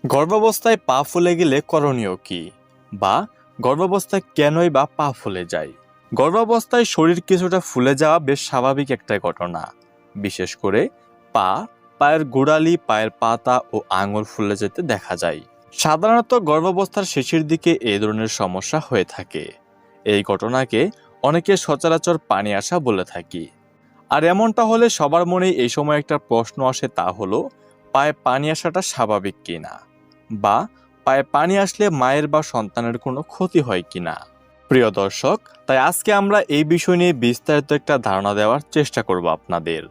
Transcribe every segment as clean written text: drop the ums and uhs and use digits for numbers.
গর্ভাবস্থায় পা ফুলে গেলে করণীয় কি, বা গর্ভাবস্থায় কেনই বা পা ফুলে যায়? গর্ভাবস্থায় শরীর কিছুটা ফুলে যাওয়া বেশ স্বাভাবিক একটা ঘটনা। বিশেষ করে পায়ের গোড়ালি, পায়ের পাতা ও আঙুল ফুলে যেতে দেখা যায়। সাধারণত গর্ভাবস্থার শেষের দিকে এই ধরনের সমস্যা হয়ে থাকে। এই ঘটনাকে অনেকে সচরাচর পানি আসা বলে থাকি। আর এমনটা হলে সবার মনেই এই সময় একটা প্রশ্ন আসে, তা হলো পায়ে পানি আসাটা স্বাভাবিক কিনা, বা পায়ে পানি আসলে মায়ের বা সন্তানের কোনো ক্ষতি হয় কিনা। প্রিয় দর্শক, তাই আজকে আমরা এই বিষয় নিয়ে বিস্তারিত একটা ধারণা দেওয়ার চেষ্টা করব আপনাদের।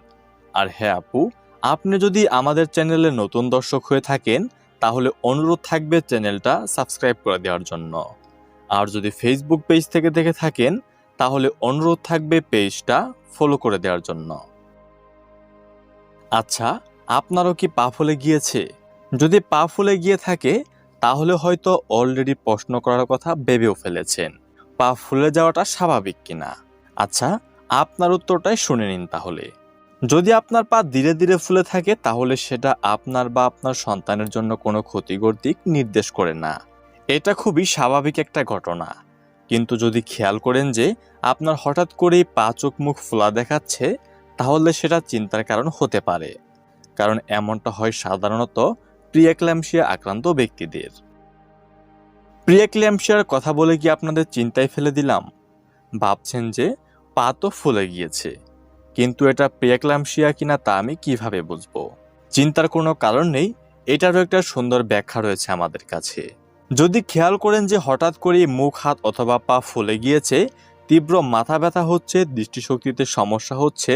আর হ্যাঁ আপু, আপনি যদি আমাদের চ্যানেলে নতুন দর্শক হয়ে থাকেন তাহলে অনুরোধ থাকবে চ্যানেলটা সাবস্ক্রাইব করে দেওয়ার জন্য। আর যদি ফেসবুক পেজ থেকে দেখে থাকেন তাহলে অনুরোধ থাকবে পেজটা ফলো করে দেওয়ার জন্য। আচ্ছা, আপনারও কি পা ফুলে গিয়েছে? যদি পা ফুলে গিয়ে থাকে তাহলে হয়তো অলরেডি প্রশ্ন করার কথা ভেবেও ফেলেছেন, পা ফুলে যাওয়াটা স্বাভাবিক কিনা। আচ্ছা, আপনার উত্তরটাই শুনে নিন তাহলে। যদি আপনার পা ধীরে ধীরে ফুলে থাকে তাহলে সেটা আপনার বা আপনার সন্তানের জন্য কোনো ক্ষতিকর দিক নির্দেশ করে না। এটা খুবই স্বাভাবিক একটা ঘটনা। কিন্তু যদি খেয়াল করেন যে আপনার হঠাৎ করেই পা চোখ মুখ ফোলা দেখাচ্ছে, তাহলে সেটা চিন্তার কারণ হতে পারে। কারণ এমনটা হয় সাধারণত প্রিএক্ল্যাম্পসিয়া আক্রান্ত ব্যক্তিদের। প্রিএক্ল্যাম্পসিয়ার কথা বলে কি আপনাদের চিন্তায় ফেলে দিলাম? ভাবছেন যে পা তো ফুলে গিয়েছে, কিন্তু এটা প্রিএক্ল্যাম্পসিয়া কিনা তা আমি কিভাবে বুঝবো? চিন্তার কোনো কারণ নেই, এটারও একটা সুন্দর ব্যাখ্যা রয়েছে আমাদের কাছে। যদি খেয়াল করেন যে হঠাৎ করে মুখ, হাত অথবা পা ফুলে গিয়েছে, তীব্র মাথা ব্যথা হচ্ছে, দৃষ্টিশক্তিতে সমস্যা হচ্ছে,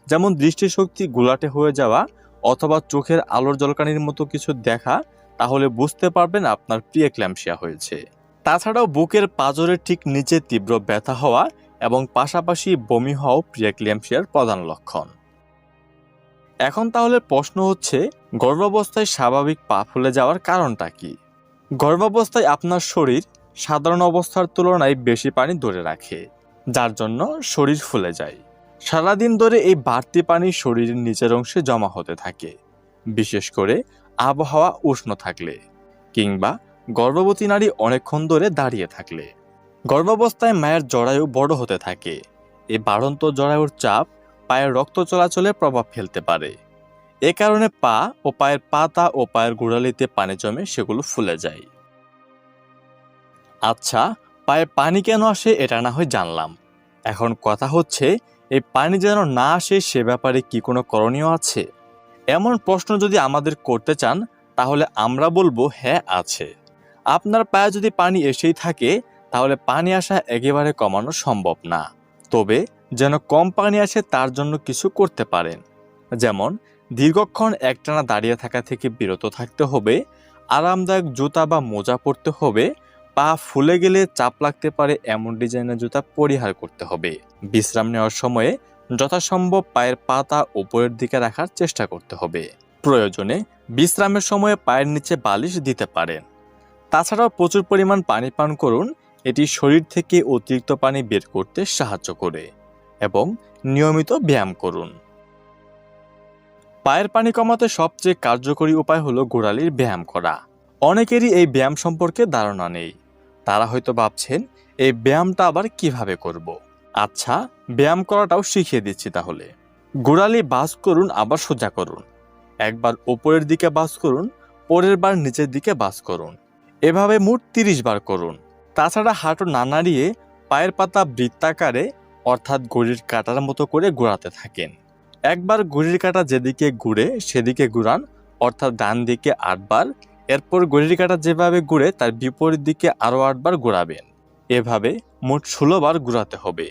যেমন দৃষ্টিশক্তি ঘোলাটে হয়ে যাওয়া অথবা চোখের আলোর জলকানির মতো কিছু দেখা, তাহলে বুঝতে পারবেন আপনার প্রিএক্ল্যাম্পসিয়া হয়েছে। তাছাড়াও বুকের পাঁজরের ঠিক নিচে তীব্র ব্যথা হওয়া এবং পাশাপাশি বমি হওয়াও প্রিএক্ল্যাম্পসিয়ার প্রধান লক্ষণ। এখন তাহলে প্রশ্ন হচ্ছে, গর্ভাবস্থায় স্বাভাবিক পা ফুলে যাওয়ার কারণটা কি? গর্ভাবস্থায় আপনার শরীর সাধারণ অবস্থার তুলনায় বেশি পানি ধরে রাখে, যার জন্য শরীর ফুলে যায়। সারাদিন ধরে এই বাড়তি পানি শরীরের নিচের অংশে জমা হতে থাকে, বিশেষ করে আবহাওয়া উষ্ণ থাকলে কিংবা গর্ভবতী নারী অনেকক্ষণ ধরে দাঁড়িয়ে থাকলে। গর্ভাবস্থায় মায়ের জরায়ু বড় হতে থাকে। এই বাড়ন্ত জরায়ুর চাপ পায়ের রক্ত চলাচলে প্রভাব ফেলতে পারে। এ কারণে পা ও পায়ের পাতা ও পায়ের গোড়ালিতে পানি জমে সেগুলো ফুলে যায়। আচ্ছা, পায়ে পানি কেন আসে এটা না হয় জানলাম। এখন কথা হচ্ছে, এই পানি যেন না আসে সে ব্যাপারে কি কোনো করণীয় আছে? এমন প্রশ্ন যদি আমাদের করতে চান তাহলে আমরা বলবো হ্যাঁ আছে। আপনার পায়ে যদি পানি এসেই থাকে তাহলে পানি আসা একেবারে কমানো সম্ভব না। তবে যেন কম পানি আসে তার জন্য কিছু করতে পারেন। যেমন দীর্ঘক্ষণ একটানা দাঁড়িয়ে থাকা থেকে বিরত থাকতে হবে, আরামদায়ক জুতা বা মোজা পরতে হবে, পা ফুলে গেলে চাপ লাগতে পারে এমন ডিজাইনের জুতা পরিহার করতে হবে। বিশ্রাম নেওয়ার সময়ে যথাসম্ভব পায়ের পাতা উপরের দিকে রাখার চেষ্টা করতে হবে। প্রয়োজনে বিশ্রামের সময়ে পায়ের নিচে বালিশ দিতে পারেন। তাছাড়াও প্রচুর পরিমাণ পানি পান করুন, এটি শরীর থেকে অতিরিক্ত পানি বের করতে সাহায্য করে। এবং নিয়মিত ব্যায়াম করুন। পায়ের পানি কমাতে সবচেয়ে কার্যকরী উপায় হলো গোড়ালির ব্যায়াম করা। অনেকেরই এই ব্যায়াম সম্পর্কে ধারণা নেই। তারা হয়তো ভাবছেন এই ব্যায়ামটা আবার কিভাবে করব। আচ্ছা, ব্যায়াম করাটাও শিখিয়ে দিচ্ছি তাহলে। গোড়ালি ভাঁজ করুন, আবার সোজা করুন। একবার উপরের দিকে ভাঁজ করুন, পরের বার নিচের দিকে ভাঁজ করুন। এভাবে মোট 30 বার করুন। তাছাড়া হাঁটু না নাড়িয়ে পায়ের পাতা বৃত্তাকারে অর্থাৎ ঘড়ির কাঁটার মতো করে ঘোরাতে থাকেন। একবার ঘড়ির কাঁটা যেদিকে ঘুরে সেদিকে ঘুরান, অর্থাৎ ডান দিকে 8 বার। এরপর ঘড়ির কাঁটা যেভাবে ঘুরে তার বিপরীত দিকে আরও 8 বার ঘোরাবেন। এভাবে মোট 16 বার ঘোরাতে হবে।